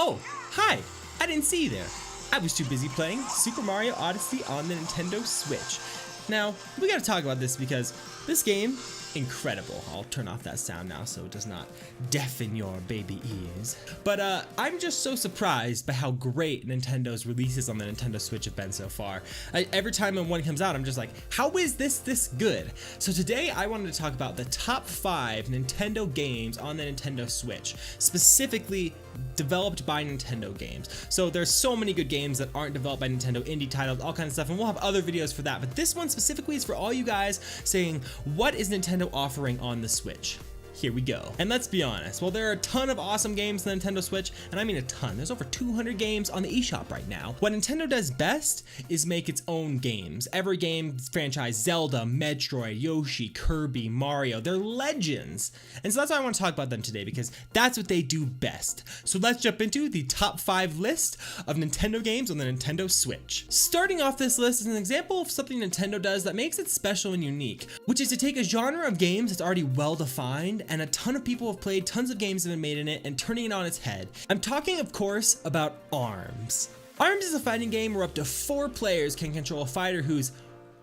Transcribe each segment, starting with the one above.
Oh, hi! I didn't see you there. I was too busy playing Super Mario Odyssey on the Nintendo Switch. Now, we gotta talk about this because this game, incredible. I'll turn off that sound now so it does not deafen your baby ears. But I'm just so surprised by how great Nintendo's releases on the Nintendo Switch have been so far. Every time when one comes out, I'm just like, how is this good? So today I wanted to talk about the top 5 Nintendo games on the Nintendo Switch, specifically developed by Nintendo games. So there's so many good games that aren't developed by Nintendo, indie titles, all kinds of stuff, and we'll have other videos for that. But this one specifically is for all you guys saying, what is Nintendo offering on the Switch? Here we go. And let's be honest, well, there are a ton of awesome games on the Nintendo Switch, and I mean a ton. There's over 200 games on the eShop right now. What Nintendo does best is make its own games. Every game franchise, Zelda, Metroid, Yoshi, Kirby, Mario, they're legends. And so that's why I want to talk about them today, because that's what they do best. So let's jump into the top 5 list of Nintendo games on the Nintendo Switch. Starting off this list is an example of something Nintendo does that makes it special and unique, which is to take a genre of games that's already well defined and a ton of people have played, tons of games have been made in it, and turning it on its head. I'm talking, of course, about ARMS. ARMS is a fighting game where up to 4 players can control a fighter whose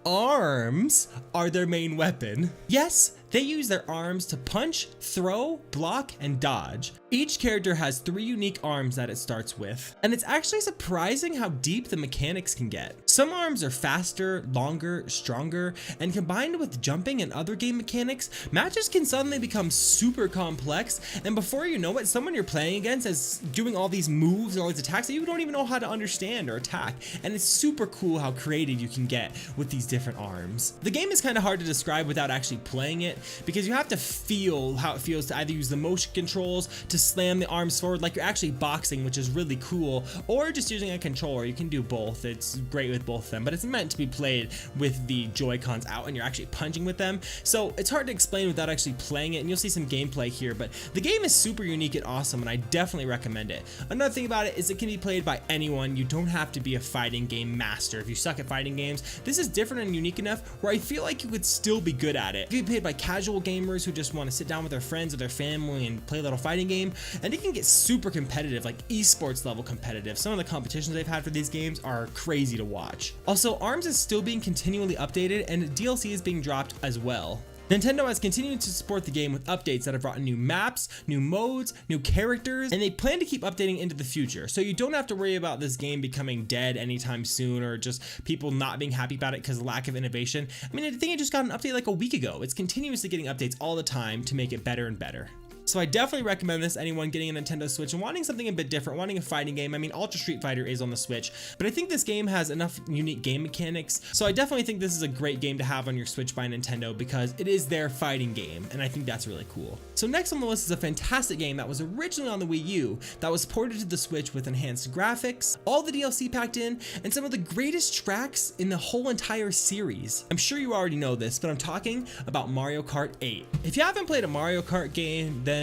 arms are their main weapon. Yes, they use their arms to punch, throw, block, and dodge. Each character has 3 unique arms that it starts with, and it's actually surprising how deep the mechanics can get. Some arms are faster, longer, stronger, and combined with jumping and other game mechanics, matches can suddenly become super complex, and before you know it, someone you're playing against is doing all these moves and all these attacks that you don't even know how to understand or attack, and it's super cool how creative you can get with these different arms. The game is kind of hard to describe without actually playing it, because you have to feel how it feels to either use the motion controls to slam the arms forward like you're actually boxing, which is really cool, or just using a controller. You can do both. It's great with both of them, but it's meant to be played with the Joy-Cons out and you're actually punching with them, so it's hard to explain without actually playing it, and you'll see some gameplay here, but the game is super unique and awesome, and I definitely recommend it. Another thing about it is it can be played by anyone. You don't have to be a fighting game master. If you suck at fighting games, this is different and unique enough where I feel like you could still be good at it. It can be played by casual gamers who just want to sit down with their friends or their family and play a little fighting game, and it can get super competitive, like esports level competitive. Some of the competitions they've had for these games are crazy to watch. Also, ARMS is still being continually updated, and DLC is being dropped as well. Nintendo has continued to support the game with updates that have brought in new maps, new modes, new characters, and they plan to keep updating into the future. So you don't have to worry about this game becoming dead anytime soon or just people not being happy about it because of lack of innovation. I mean, I think it just got an update like a week ago. It's continuously getting updates all the time to make it better and better. So I definitely recommend this to anyone getting a Nintendo Switch and wanting something a bit different, wanting a fighting game. I mean, Ultra Street Fighter is on the Switch, but I think this game has enough unique game mechanics. So I definitely think this is a great game to have on your Switch by Nintendo because it is their fighting game, and I think that's really cool. So next on the list is a fantastic game that was originally on the Wii U that was ported to the Switch with enhanced graphics, all the DLC packed in, and some of the greatest tracks in the whole entire series. I'm sure you already know this, but I'm talking about Mario Kart 8. If you haven't played a Mario Kart game, then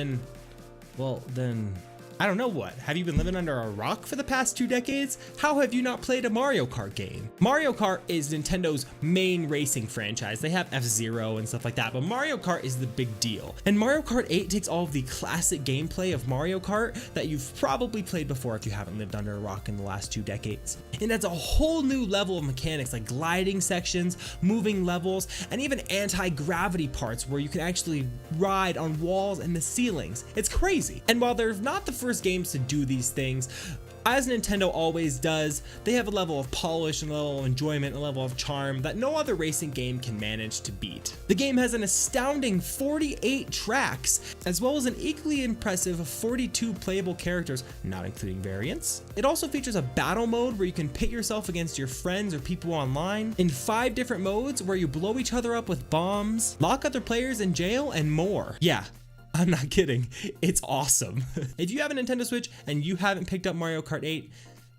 I don't know what. Have you been living under a rock for the past 2 decades? How have you not played a Mario Kart game? Mario Kart is Nintendo's main racing franchise. They have F-Zero and stuff like that, but Mario Kart is the big deal. And Mario Kart 8 takes all of the classic gameplay of Mario Kart that you've probably played before if you haven't lived under a rock in the last 2 decades. And adds a whole new level of mechanics like gliding sections, moving levels, and even anti-gravity parts where you can actually ride on walls and the ceilings. It's crazy. And while they're not the first games to do these things, as Nintendo always does, they have a level of polish and a level of enjoyment, a level of charm that no other racing game can manage to beat. The game has an astounding 48 tracks, as well as an equally impressive 42 playable characters, not including variants. It also features a battle mode where you can pit yourself against your friends or people online, in 5 different modes where you blow each other up with bombs, lock other players in jail, and more. Yeah, I'm not kidding. It's awesome. If you have a Nintendo Switch and you haven't picked up Mario Kart 8,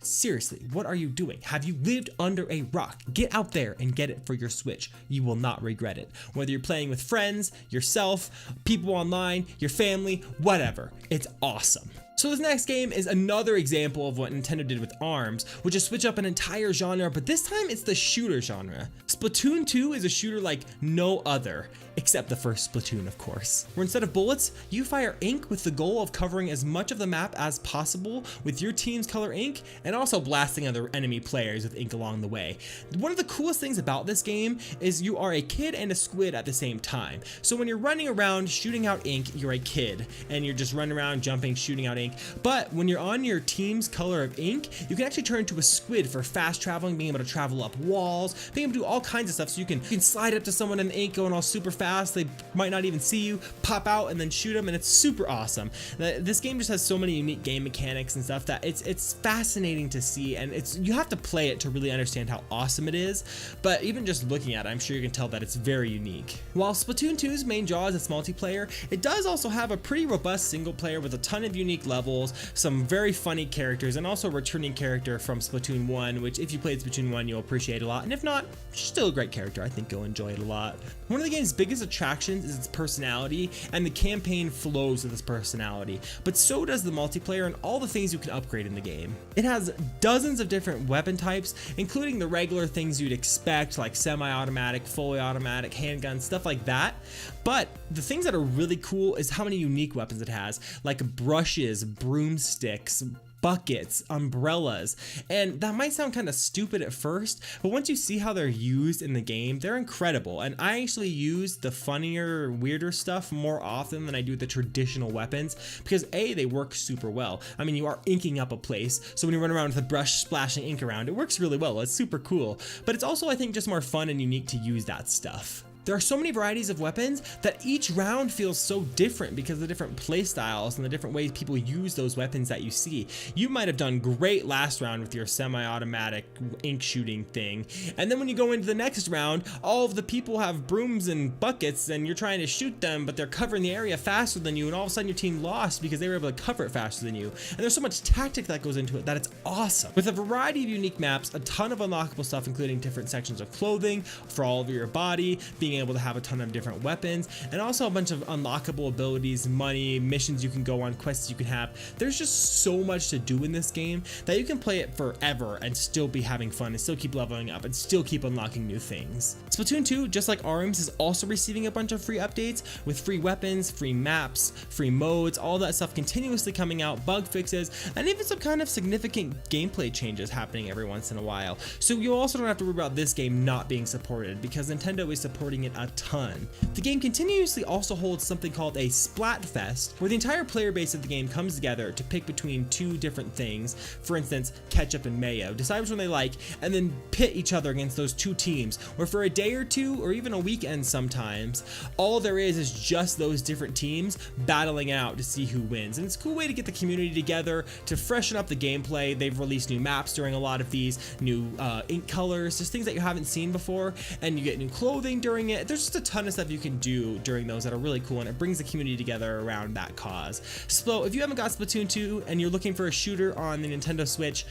seriously, what are you doing? Have you lived under a rock? Get out there and get it for your Switch. You will not regret it. Whether you're playing with friends, yourself, people online, your family, whatever. It's awesome. So this next game is another example of what Nintendo did with ARMS, which is switch up an entire genre, but this time it's the shooter genre. Splatoon 2 is a shooter like no other, except the first Splatoon, of course, where instead of bullets, you fire ink with the goal of covering as much of the map as possible with your team's color ink, and also blasting other enemy players with ink along the way. One of the coolest things about this game is you are a kid and a squid at the same time. So when you're running around shooting out ink, you're a kid, and you're just running around jumping, shooting out ink. But when you're on your team's color of ink, you can actually turn into a squid for fast traveling, being able to travel up walls, being able to do all kinds of stuff. So you can slide up to someone in the ink going all super fast. They might not even see you, pop out and then shoot them, and it's super awesome. This game just has so many unique game mechanics and stuff that it's fascinating to see, and you have to play it to really understand how awesome it is. But even just looking at it, I'm sure you can tell that it's very unique. While Splatoon 2's main draw is its multiplayer, it does also have a pretty robust single player with a ton of unique levels, some very funny characters, and also a returning character from Splatoon 1, which if you played Splatoon 1, you'll appreciate a lot, and if not, she's still a great character. I think you'll enjoy it a lot. One of the game's biggest attractions is its personality, and the campaign flows with its personality, but so does the multiplayer and all the things you can upgrade in the game. It has dozens of different weapon types, including the regular things you'd expect, like semi-automatic, fully automatic, handguns, stuff like that. But the things that are really cool is how many unique weapons it has, like brushes, broomsticks, buckets, umbrellas, and that might sound kind of stupid at first, but once you see how they're used in the game, they're incredible. And I actually use the funnier, weirder stuff more often than I do the traditional weapons, because A, they work super well. I mean, you are inking up a place, so when you run around with a brush splashing ink around, it works really well. It's super cool, but it's also, I think, just more fun and unique to use that stuff. There are so many varieties of weapons that each round feels so different because of the different play styles and the different ways people use those weapons that you see. You might have done great last round with your semi-automatic ink shooting thing, and then when you go into the next round, all of the people have brooms and buckets and you're trying to shoot them, but they're covering the area faster than you, and all of a sudden your team lost because they were able to cover it faster than you. And there's so much tactic that goes into it that it's awesome. With a variety of unique maps, a ton of unlockable stuff, including different sections of clothing for all of your body, being able to have a ton of different weapons, and also a bunch of unlockable abilities, money, missions you can go on, quests you can have. There's just so much to do in this game that you can play it forever and still be having fun and still keep leveling up and still keep unlocking new things. Splatoon 2, just like ARMS, is also receiving a bunch of free updates with free weapons, free maps, free modes, all that stuff continuously coming out, bug fixes, and even some kind of significant gameplay changes happening every once in a while. So you also don't have to worry about this game not being supported, because Nintendo is supporting it a ton. The game continuously also holds something called a Splatfest, where the entire player base of the game comes together to pick between two different things, for instance, ketchup and mayo, decide which one they like, and then pit each other against those two teams, where for a day or two, or even a weekend sometimes, all there is just those different teams battling out to see who wins. And it's a cool way to get the community together, to freshen up the gameplay. They've released new maps during a lot of these, new ink colors, just things that you haven't seen before, and you get new clothing during it. There's just a ton of stuff you can do during those that are really cool, and it brings the community together around that cause. So if you haven't got Splatoon 2 and you're looking for a shooter on the Nintendo Switch,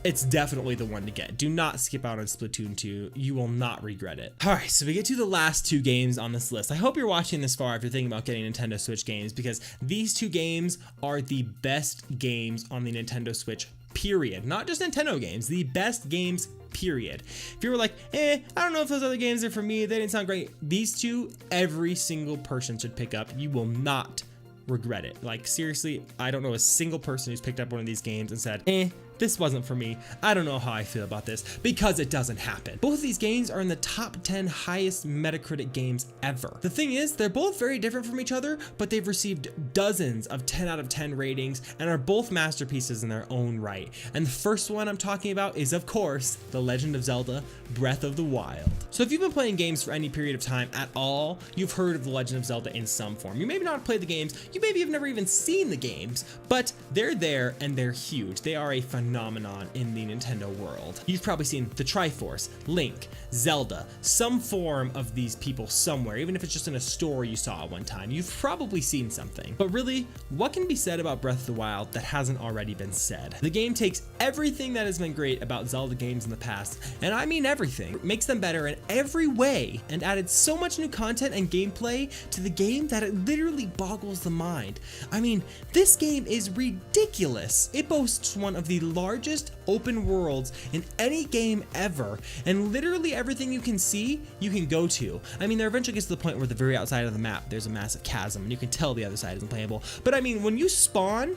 it's definitely the one to get. Do not skip out on Splatoon 2. You will not regret it. All right, so we get to the last two games on this list. I hope you're watching this far if you're thinking about getting Nintendo Switch games, because these two games are the best games on the Nintendo Switch, period. Not just Nintendo games, the best games, period. If you were like, I don't know if those other games are for me, they didn't sound great, these two, every single person should pick up. You will not regret it. Like, seriously, I don't know a single person who's picked up one of these games and said, this wasn't for me. I don't know how I feel about this, because it doesn't happen. Both of these games are in the top 10 highest Metacritic games ever. The thing is, they're both very different from each other, but they've received dozens of 10 out of 10 ratings and are both masterpieces in their own right. And the first one I'm talking about is, of course, The Legend of Zelda: Breath of the Wild. So if you've been playing games for any period of time at all, you've heard of The Legend of Zelda in some form. You maybe not have played the games, you maybe have never even seen the games, but they're there and they're huge. They are a phenomenon in the Nintendo world. You've probably seen the Triforce, Link, Zelda, some form of these people somewhere, even if it's just in a store you saw at one time. You've probably seen something. But really, what can be said about Breath of the Wild that hasn't already been said? The game takes everything that has been great about Zelda games in the past, and I mean everything, makes them better in every way, and added so much new content and gameplay to the game that it literally boggles the mind mind. I mean, this game is ridiculous. It boasts one of the largest open worlds in any game ever, and literally everything you can see, you can go to. I mean, there eventually gets to the point where the very outside of the map, there's a massive chasm, and you can tell the other side isn't playable. But I mean, when you spawn,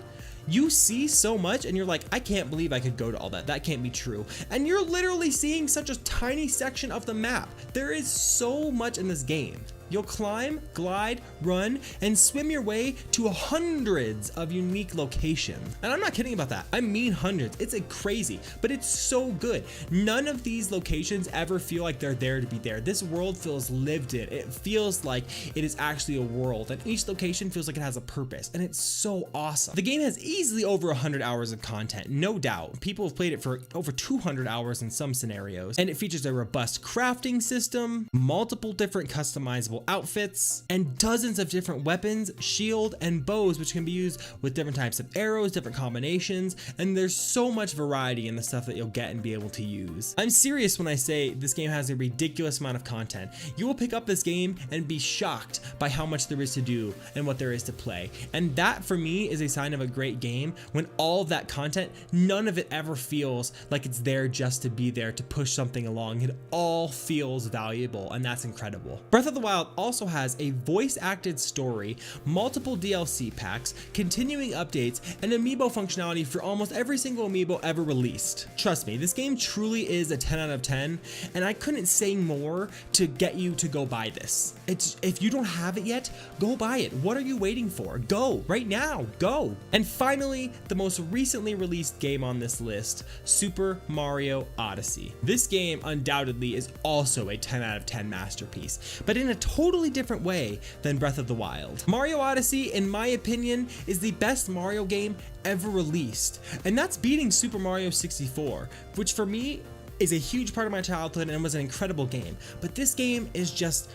you see so much and you're like, I can't believe I could go to all that. That can't be true. And you're literally seeing such a tiny section of the map. There is so much in this game. You'll climb, glide, run, and swim your way to hundreds of unique locations. And I'm not kidding about that. I mean hundreds. It's crazy, but it's so good. None of these locations ever feel like they're there to be there. This world feels lived in. It feels like it is actually a world, and each location feels like it has a purpose, and it's so awesome. The game has easily over 100 hours of content, no doubt. People have played it for over 200 hours in some scenarios, and it features a robust crafting system, multiple different customizable outfits, and dozens of different weapons, shield, and bows, which can be used with different types of arrows, different combinations, and there's so much variety in the stuff that you'll get and be able to use. I'm serious when I say this game has a ridiculous amount of content. You will pick up this game and be shocked by how much there is to do and what there is to play, and that for me is a sign of a great game when all of that content, none of it ever feels like it's there just to be there to push something along. It all feels valuable, and that's incredible. Breath of the Wild also has a voice-acted story, multiple DLC packs, continuing updates, and amiibo functionality for almost every single amiibo ever released. Trust me, this game truly is a 10 out of 10, and I couldn't say more to get you to go buy this. If you don't have it yet, go buy it. What are you waiting for? Go right now, go. And finally, the most recently released game on this list, Super Mario Odyssey. This game undoubtedly is also a 10 out of 10 masterpiece, but in a totally different way than Breath of the Wild. Mario Odyssey, in my opinion, is the best Mario game ever released, and that's beating Super Mario 64, which for me is a huge part of my childhood and was an incredible game. But this game is just,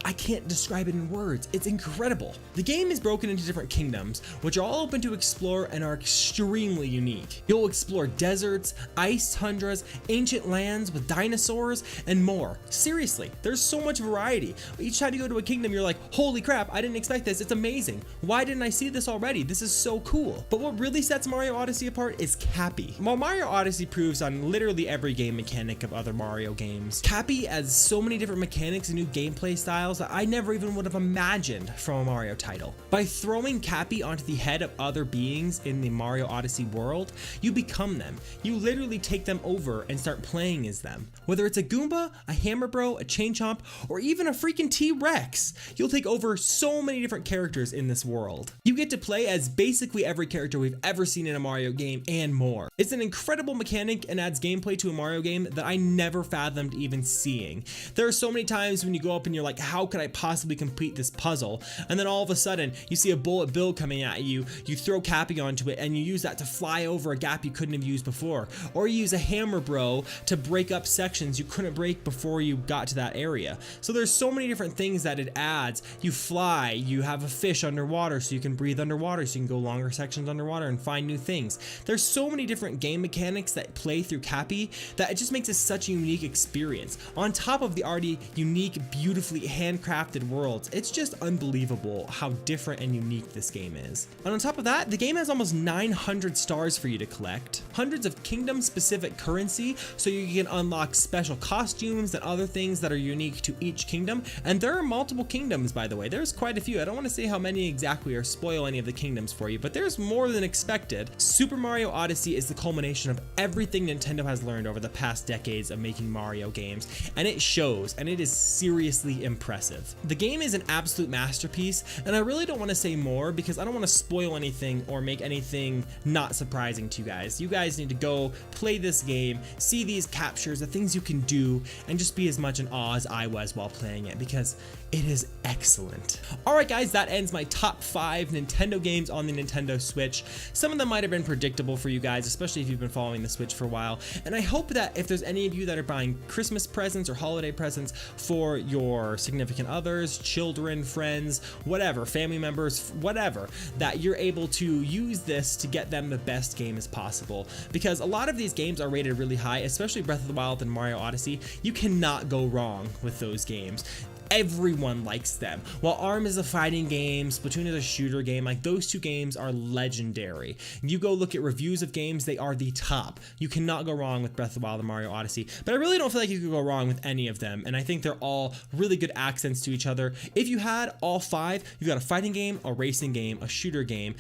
I can't describe it in words. It's incredible. The game is broken into different kingdoms, which are all open to explore and are extremely unique. You'll explore deserts, ice tundras, ancient lands with dinosaurs, and more. Seriously, there's so much variety. Each time you go to a kingdom, you're like, holy crap, I didn't expect this. It's amazing. Why didn't I see this already? This is so cool. But what really sets Mario Odyssey apart is Cappy. While Mario Odyssey proves on literally every game mechanic of other Mario games, Cappy adds so many different mechanics and new gameplay styles that I never even would have imagined from a Mario title. By throwing Cappy onto the head of other beings in the Mario Odyssey world, you become them. You literally take them over and start playing as them. Whether it's a Goomba, a Hammer Bro, a Chain Chomp, or even a freaking T-Rex, you'll take over so many different characters in this world. You get to play as basically every character we've ever seen in a Mario game and more. It's an incredible mechanic and adds gameplay to a Mario game that I never fathomed even seeing. There are so many times when you go up and you're like, how could I possibly complete this puzzle? And then all of a sudden you see a bullet bill coming at you, you throw Cappy onto it, and you use that to fly over a gap you couldn't have used before. Or you use a Hammer Bro to break up sections you couldn't break before you got to that area. So there's so many different things that it adds. You fly, you have a fish underwater so you can breathe underwater, so you can go longer sections underwater and find new things. There's so many different game mechanics that play through Cappy that it just makes it such a unique experience. On top of the already unique, beautifully handcrafted worlds, it's just unbelievable how different and unique this game is. And on top of that, the game has almost 900 stars for you to collect, hundreds of kingdom specific currency so you can unlock special costumes and other things that are unique to each kingdom. And there are multiple kingdoms, by the way. There's quite a few. I don't want to say how many exactly or spoil any of the kingdoms for you, but there's more than expected. Super Mario Odyssey is the culmination of everything Nintendo has learned over the past decades of making Mario games, and it shows, and it is seriously impressive. The game is an absolute masterpiece, and I really don't want to say more because I don't want to spoil anything or make anything not surprising to you guys. You guys need to go play this game, see these captures, the things you can do, and just be as much in awe as I was while playing it because it is excellent. Alright guys, that ends my top 5 Nintendo games on the Nintendo Switch. Some of them might have been predictable for you guys, especially if you've been following the Switch for a while, and I hope that if there's any of you that are buying Christmas presents or holiday presents for your significant others, children, friends, whatever, family members, whatever, that you're able to use this to get them the best game as possible, because a lot of these games are rated really high, especially Breath of the Wild and Mario Odyssey. You cannot go wrong with those games. everyone likes them. While ARM is a fighting game, Splatoon is a shooter game, like those two games are legendary. You go look at reviews of games, they are the top. You cannot go wrong with Breath of the Wild and Mario Odyssey, but I really don't feel like you could go wrong with any of them, and I think they're all really good accents to each other. If you had all five, you've got a fighting game, a racing game, a shooter game,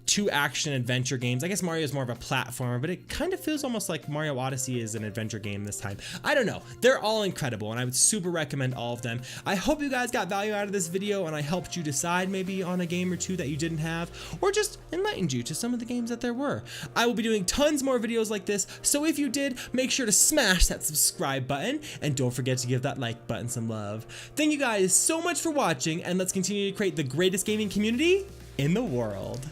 two action adventure games. I guess Mario is more of a platformer, but it kind of feels almost like Mario Odyssey is an adventure game this time. I don't know. They're all incredible, and I would super recommend all of them. I hope you guys got value out of this video, and I helped you decide maybe on a game or two that you didn't have, or just enlightened you to some of the games that there were. I will be doing tons more videos like this, so if you did, make sure to smash that subscribe button, and don't forget to give that like button some love. Thank you guys so much for watching, and let's continue to create the greatest gaming community in the world.